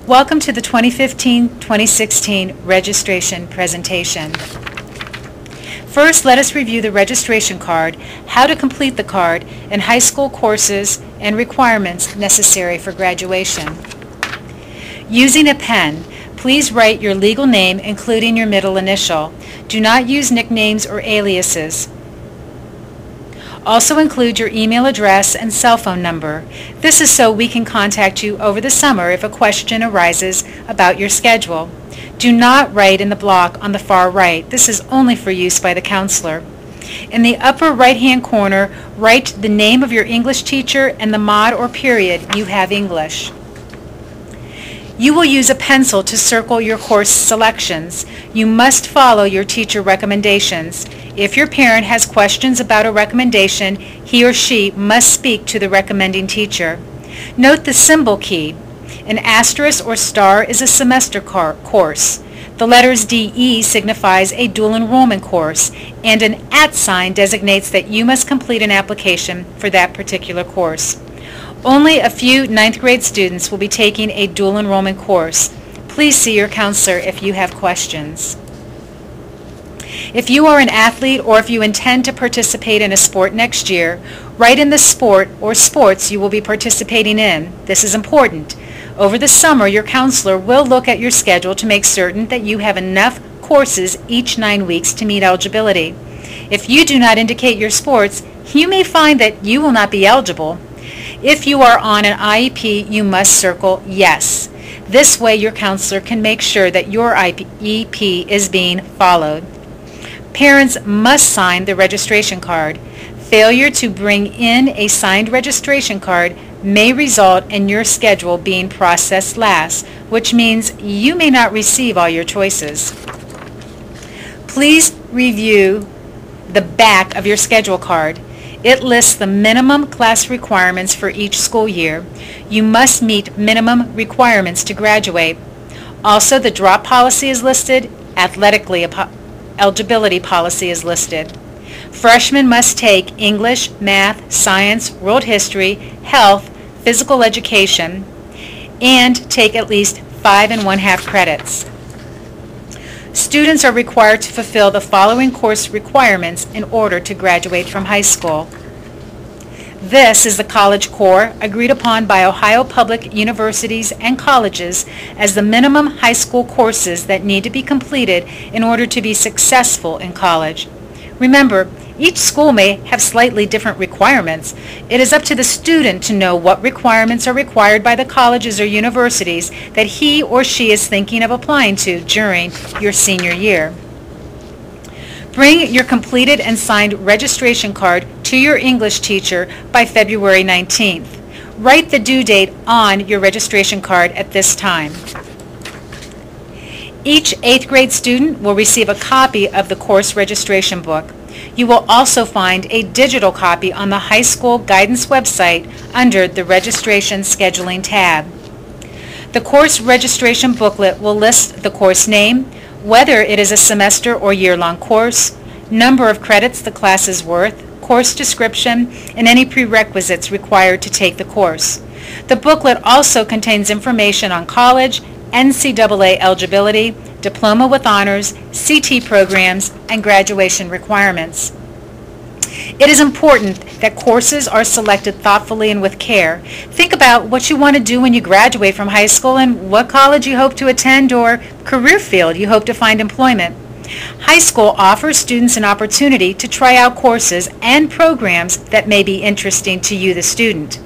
Welcome to the 2015-2016 registration presentation. First, let us review the registration card, how to complete the card, and high school courses and requirements necessary for graduation. Using a pen, please write your legal name including your middle initial. Do not use nicknames or aliases. Also include your email address and cell phone number. This is so we can contact you over the summer if a question arises about your schedule. Do not write in the block on the far right. This is only for use by the counselor. In the upper right-hand corner, write the name of your English teacher and the mod or period you have English. You will use a pencil to circle your course selections. You must follow your teacher recommendations. If your parent has questions about a recommendation, he or she must speak to the recommending teacher. Note the symbol key. An asterisk or star is a semester course. The letters DE signifies a dual enrollment course, and an @ sign designates that you must complete an application for that particular course. Only a few 9th grade students will be taking a dual enrollment course. Please see your counselor if you have questions. If you are an athlete or if you intend to participate in a sport next year, write in the sport or sports you will be participating in. This is important. Over the summer, your counselor will look at your schedule to make certain that you have enough courses each 9 weeks to meet eligibility. If you do not indicate your sports, you may find that you will not be eligible. If you are on an IEP, you must circle yes. This way your counselor can make sure that your IEP is being followed. Parents must sign the registration card. Failure to bring in a signed registration card may result in your schedule being processed last, which means you may not receive all your choices. Please review the back of your schedule card. It lists the minimum class requirements for each school year. You must meet minimum requirements to graduate. Also, the drop policy is listed. Athletically, eligibility policy is listed. Freshmen must take English, math, science, world history, health, physical education, and take at least 5 1/2 credits. Students are required to fulfill the following course requirements in order to graduate from high school. This is the College Core agreed upon by Ohio public universities and colleges as the minimum high school courses that need to be completed in order to be successful in college. Remember, each school may have slightly different requirements. It is up to the student to know what requirements are required by the colleges or universities that he or she is thinking of applying to during your senior year. Bring your completed and signed registration card to your English teacher by February 19th. Write the due date on your registration card at this time. Each 8th grade student will receive a copy of the course registration book. You will also find a digital copy on the high school guidance website under the registration scheduling tab. The course registration booklet will list the course name, whether it is a semester or year-long course, number of credits the class is worth, course description, and any prerequisites required to take the course. The booklet also contains information on college, NCAA eligibility, Diploma with honors, CT programs, and graduation requirements. It is important that courses are selected thoughtfully and with care. Think about what you want to do when you graduate from high school and what college you hope to attend or career field you hope to find employment. High school offers students an opportunity to try out courses and programs that may be interesting to you, the student.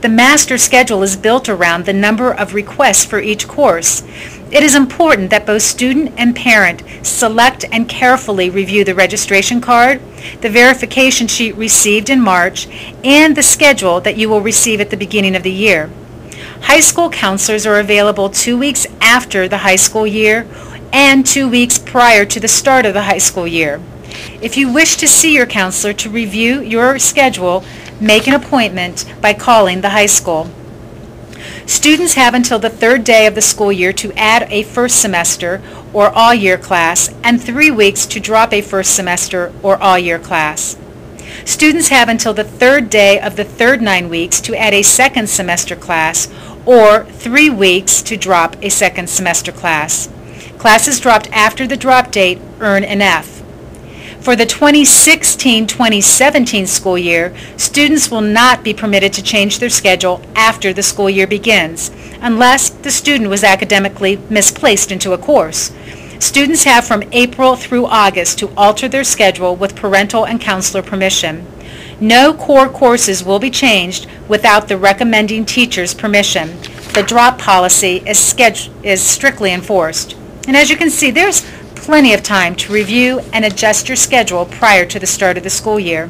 The master schedule is built around the number of requests for each course. It is important that both student and parent select and carefully review the registration card, the verification sheet received in March, and the schedule that you will receive at the beginning of the year. High school counselors are available 2 weeks after the high school year and 2 weeks prior to the start of the high school year. If you wish to see your counselor to review your schedule, make an appointment by calling the high school. Students have until the 3rd day of the school year to add a first semester or all-year class and 3 weeks to drop a first semester or all-year class. Students have until the 3rd day of the third 9 weeks to add a second semester class or 3 weeks to drop a second semester class. Classes dropped after the drop date earn an F. For the 2016-2017 school year, students will not be permitted to change their schedule after the school year begins, unless the student was academically misplaced into a course. Students have from April through August to alter their schedule with parental and counselor permission. No core courses will be changed without the recommending teacher's permission. The drop policy is strictly enforced. And as you can see, there's plenty of time to review and adjust your schedule prior to the start of the school year.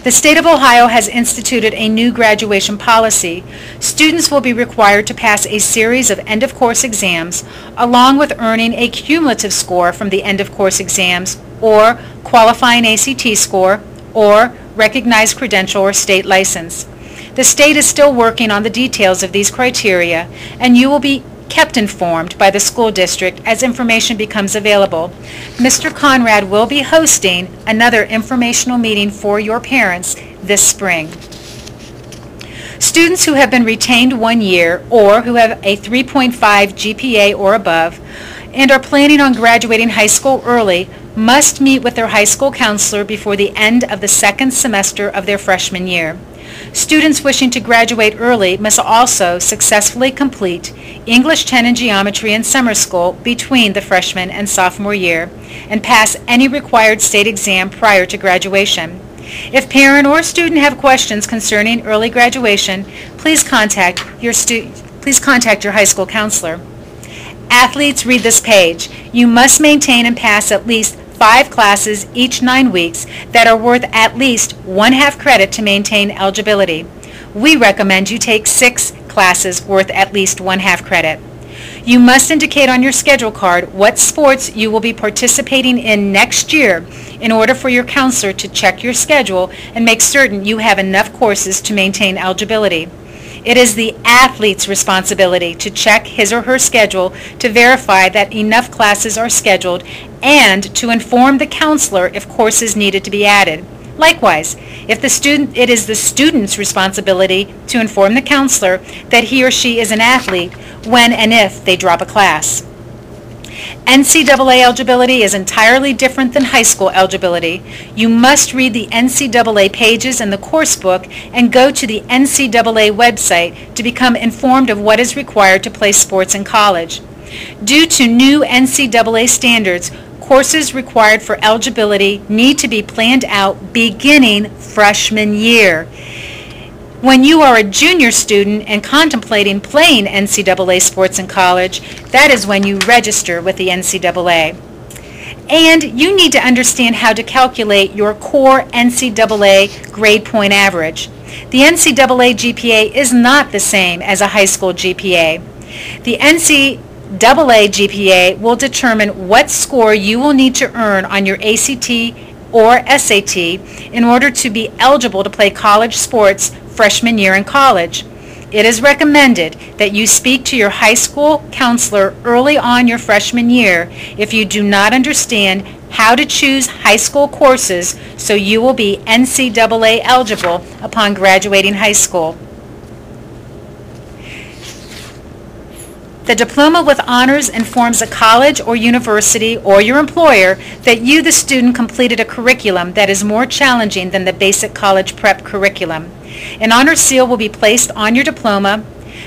The state of Ohio has instituted a new graduation policy. Students will be required to pass a series of end-of-course exams along with earning a cumulative score from the end-of-course exams or qualifying ACT score or recognized credential or state license. The state is still working on the details of these criteria, and you will be kept informed by the school district as information becomes available. Mr. Conrad will be hosting another informational meeting for your parents this spring. Students who have been retained 1 year or who have a 3.5 GPA or above and are planning on graduating high school early must meet with their high school counselor before the end of the second semester of their freshman year. Students wishing to graduate early must also successfully complete English 10 and Geometry in summer school between the freshman and sophomore year and pass any required state exam prior to graduation. If parent or student have questions concerning early graduation, please contact your high school counselor. Athletes, read this page. You must maintain and pass at least 5 classes each 9 weeks that are worth at least 1/2 credit to maintain eligibility. We recommend you take 6 classes worth at least 1/2 credit. You must indicate on your schedule card what sports you will be participating in next year in order for your counselor to check your schedule and make certain you have enough courses to maintain eligibility. It is the athlete's responsibility to check his or her schedule to verify that enough classes are scheduled and to inform the counselor if courses needed to be added. Likewise, it is the student's responsibility to inform the counselor that he or she is an athlete when and if they drop a class. NCAA eligibility is entirely different than high school eligibility. You must read the NCAA pages in the course book and go to the NCAA website to become informed of what is required to play sports in college. Due to new NCAA standards, courses required for eligibility need to be planned out beginning freshman year. When you are a junior student and contemplating playing NCAA sports in college, that is when you register with the NCAA. And you need to understand how to calculate your core NCAA grade point average. The NCAA GPA is not the same as a high school GPA. The NCAA GPA will determine what score you will need to earn on your ACT or SAT in order to be eligible to play college sports freshman year in college. It is recommended that you speak to your high school counselor early on your freshman year if you do not understand how to choose high school courses so you will be NCAA eligible upon graduating high school. The diploma with honors informs a college or university or your employer that you, the student, completed a curriculum that is more challenging than the basic college prep curriculum. An honor seal will be placed on your diploma,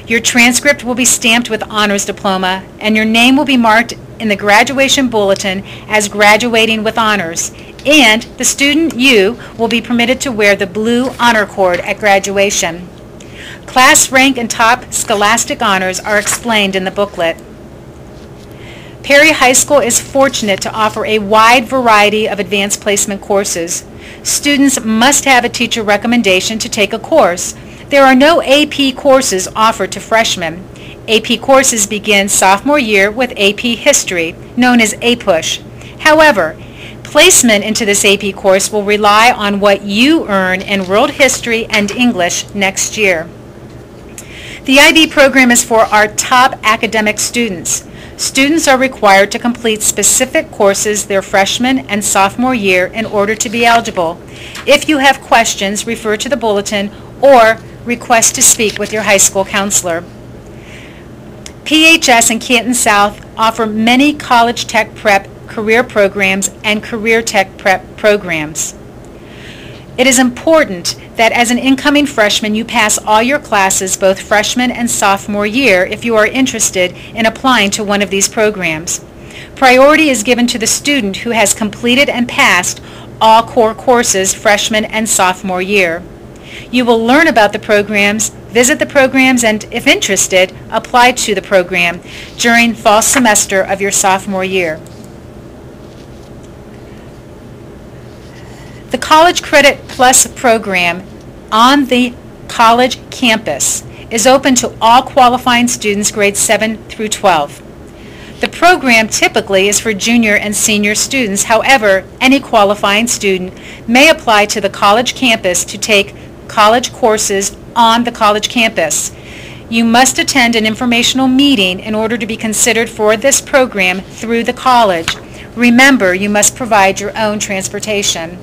your transcript will be stamped with honors diploma, and your name will be marked in the graduation bulletin as graduating with honors. And the student, you, will be permitted to wear the blue honor cord at graduation. Class rank and top scholastic honors are explained in the booklet. Perry High School is fortunate to offer a wide variety of advanced placement courses. Students must have a teacher recommendation to take a course. There are no AP courses offered to freshmen. AP courses begin sophomore year with AP History, known as APUSH. However, placement into this AP course will rely on what you earn in World History and English next year. The IB program is for our top academic students. Students are required to complete specific courses their freshman and sophomore year in order to be eligible. If you have questions, refer to the bulletin or request to speak with your high school counselor. PHS and Canton South offer many college tech prep career programs and career tech prep programs. It is important that as an incoming freshman you pass all your classes both freshman and sophomore year if you are interested in applying to one of these programs. Priority is given to the student who has completed and passed all core courses freshman and sophomore year. You will learn about the programs, visit the programs, and, if interested, apply to the program during fall semester of your sophomore year. The College Credit Plus program on the college campus is open to all qualifying students grades 7 through 12. The program typically is for junior and senior students. However, any qualifying student may apply to the college campus to take college courses on the college campus. You must attend an informational meeting in order to be considered for this program through the college. Remember, you must provide your own transportation.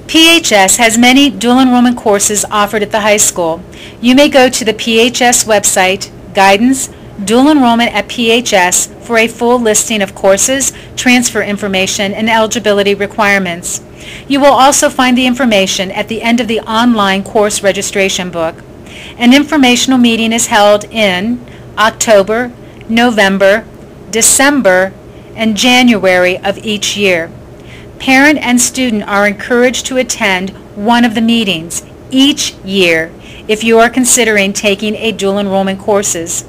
PHS has many dual enrollment courses offered at the high school. You may go to the PHS website, Guidance, Dual Enrollment at PHS, for a full listing of courses, transfer information, and eligibility requirements. You will also find the information at the end of the online course registration book. An informational meeting is held in October, November, December, and January of each year. Parent and student are encouraged to attend one of the meetings each year if you are considering taking a dual enrollment courses.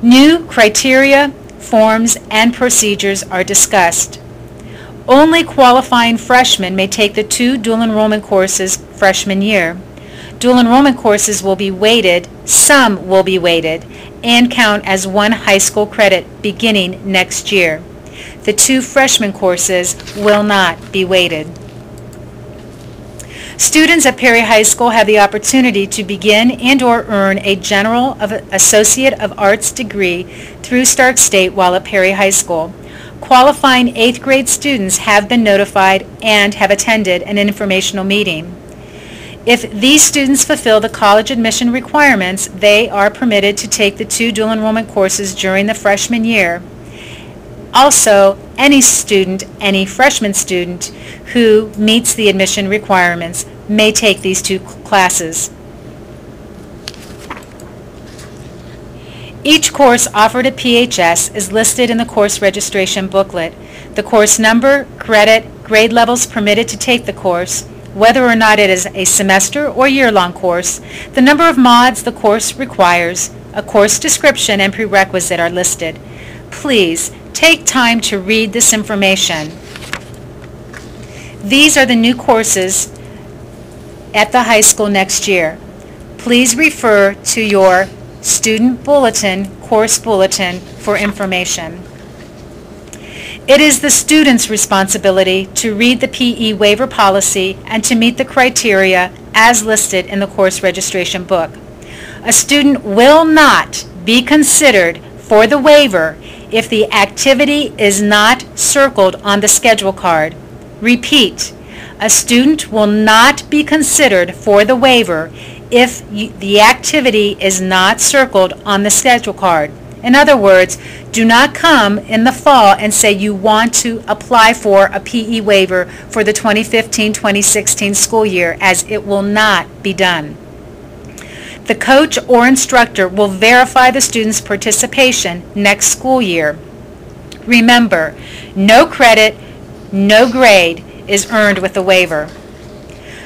New criteria, forms, and procedures are discussed. Only qualifying freshmen may take the 2 dual enrollment courses freshman year. Dual enrollment courses will be weighted, some will be weighted, and count as 1 high school credit beginning next year. The 2 freshman courses will not be weighted. Students at Perry High School have the opportunity to begin and/or earn a General Associate of Arts degree through Stark State while at Perry High School. Qualifying 8th grade students have been notified and have attended an informational meeting. If these students fulfill the college admission requirements, they are permitted to take the 2 dual enrollment courses during the freshman year. Also, any freshman student who meets the admission requirements may take these 2 classes. Each course offered at PHS is listed in the course registration booklet. The course number, credit, grade levels permitted to take the course, whether or not it is a semester or year-long course, the number of mods the course requires, a course description, and prerequisite are listed. Please take time to read this information. These are the new courses at the high school next year. Please refer to your student bulletin, course bulletin, for information. It is the student's responsibility to read the PE waiver policy and to meet the criteria as listed in the course registration book. A student will not be considered for the waiver if the activity is not circled on the schedule card. Repeat, a student will not be considered for the waiver if the activity is not circled on the schedule card. In other words, do not come in the fall and say you want to apply for a PE waiver for the 2015-2016 school year, as it will not be done. The coach or instructor will verify the student's participation next school year. Remember, no credit, no grade is earned with the waiver.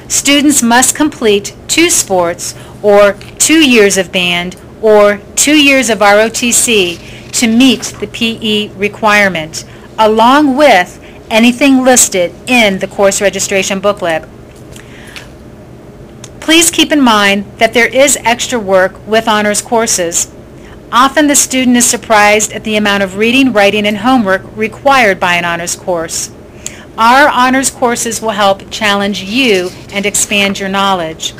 Students must complete 2 sports or 2 years of band or 2 years of ROTC to meet the PE requirement, along with anything listed in the course registration booklet. Please keep in mind that there is extra work with honors courses. Often the student is surprised at the amount of reading, writing, and homework required by an honors course. Our honors courses will help challenge you and expand your knowledge.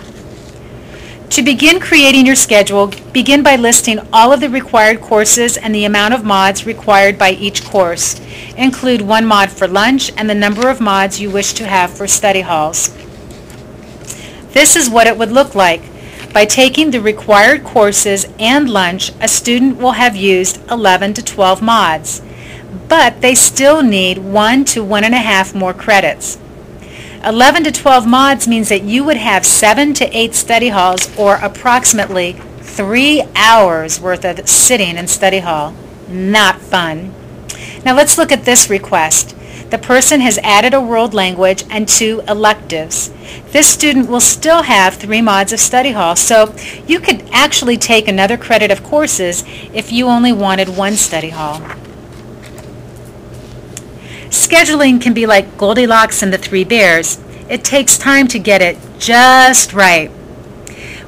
To begin creating your schedule, begin by listing all of the required courses and the amount of mods required by each course. Include 1 mod for lunch and the number of mods you wish to have for study halls. This is what it would look like. By taking the required courses and lunch, a student will have used 11 to 12 mods, but they still need 1 to 1.5 more credits. 11 to 12 mods means that you would have 7 to 8 study halls, or approximately 3 hours worth of sitting in study hall. Not fun. Now let's look at this request. The person has added a world language and 2 electives. This student will still have 3 mods of study hall, so you could actually take another credit of courses if you only wanted 1 study hall. Scheduling can be like Goldilocks and the 3 Bears. It takes time to get it just right.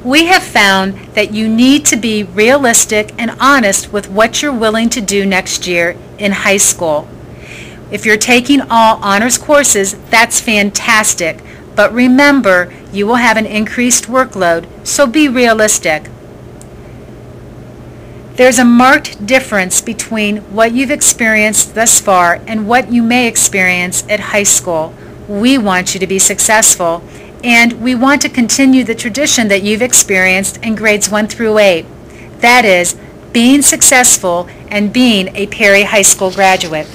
We have found that you need to be realistic and honest with what you're willing to do next year in high school. If you're taking all honors courses, that's fantastic, but remember, you will have an increased workload, so be realistic. There's a marked difference between what you've experienced thus far and what you may experience at high school. We want you to be successful, and we want to continue the tradition that you've experienced in grades 1 through 8. That is, being successful and being a Perry High School graduate.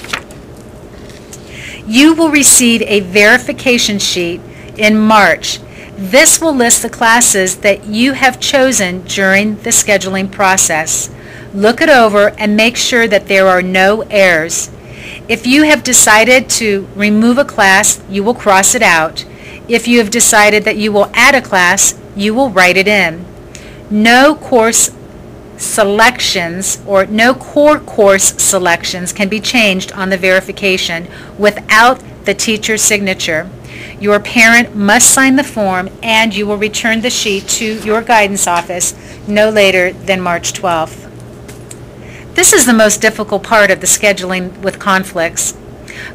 You will receive a verification sheet in March. This will list the classes that you have chosen during the scheduling process. Look it over and make sure that there are no errors. If you have decided to remove a class, you will cross it out. If you have decided that you will add a class, you will write it in. No course selections or no core course selections can be changed on the verification without the teacher's signature. Your parent must sign the form, and you will return the sheet to your guidance office no later than March 12th. This is the most difficult part of the scheduling with conflicts.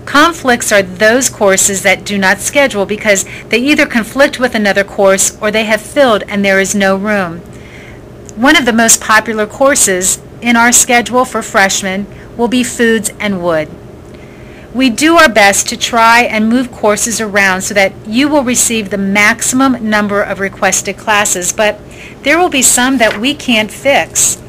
Conflicts are those courses that do not schedule because they either conflict with another course or they have filled and there is no room. One of the most popular courses in our schedule for freshmen will be Foods and Wood. We do our best to try and move courses around so that you will receive the maximum number of requested classes, but there will be some that we can't fix.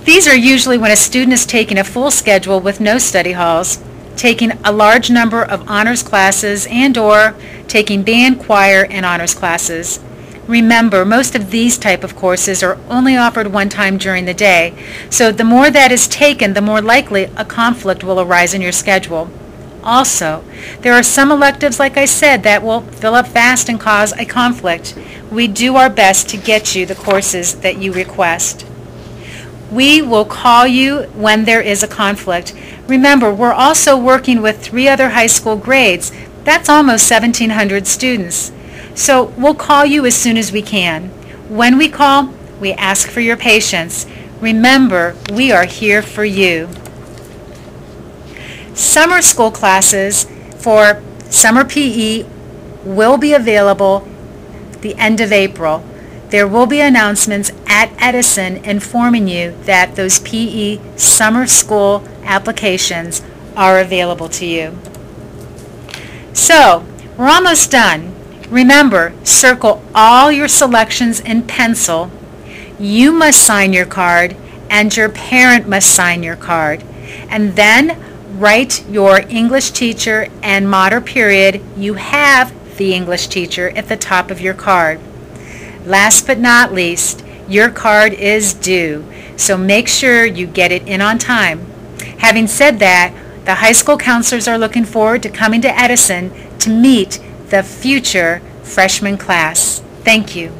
These are usually when a student is taking a full schedule with no study halls, taking a large number of honors classes, and/or taking band, choir, and honors classes. Remember, most of these type of courses are only offered one time during the day, so the more that is taken, the more likely a conflict will arise in your schedule. Also, there are some electives, like I said, that will fill up fast and cause a conflict. We do our best to get you the courses that you request. We will call you when there is a conflict. Remember, we're also working with 3 other high school grades. That's almost 1,700 students. So we'll call you as soon as we can. When we call, we ask for your patience. Remember, we are here for you. Summer school classes for summer PE will be available the end of April. There will be announcements at Edison informing you that those PE summer school applications are available to you. So, we're almost done. Remember, circle all your selections in pencil. You must sign your card, and your parent must sign your card. And then write your English teacher and mod or period. You have the English teacher at the top of your card. Last but not least, your card is due, so make sure you get it in on time. Having said that, the high school counselors are looking forward to coming to Edison to meet the future freshman class. Thank you.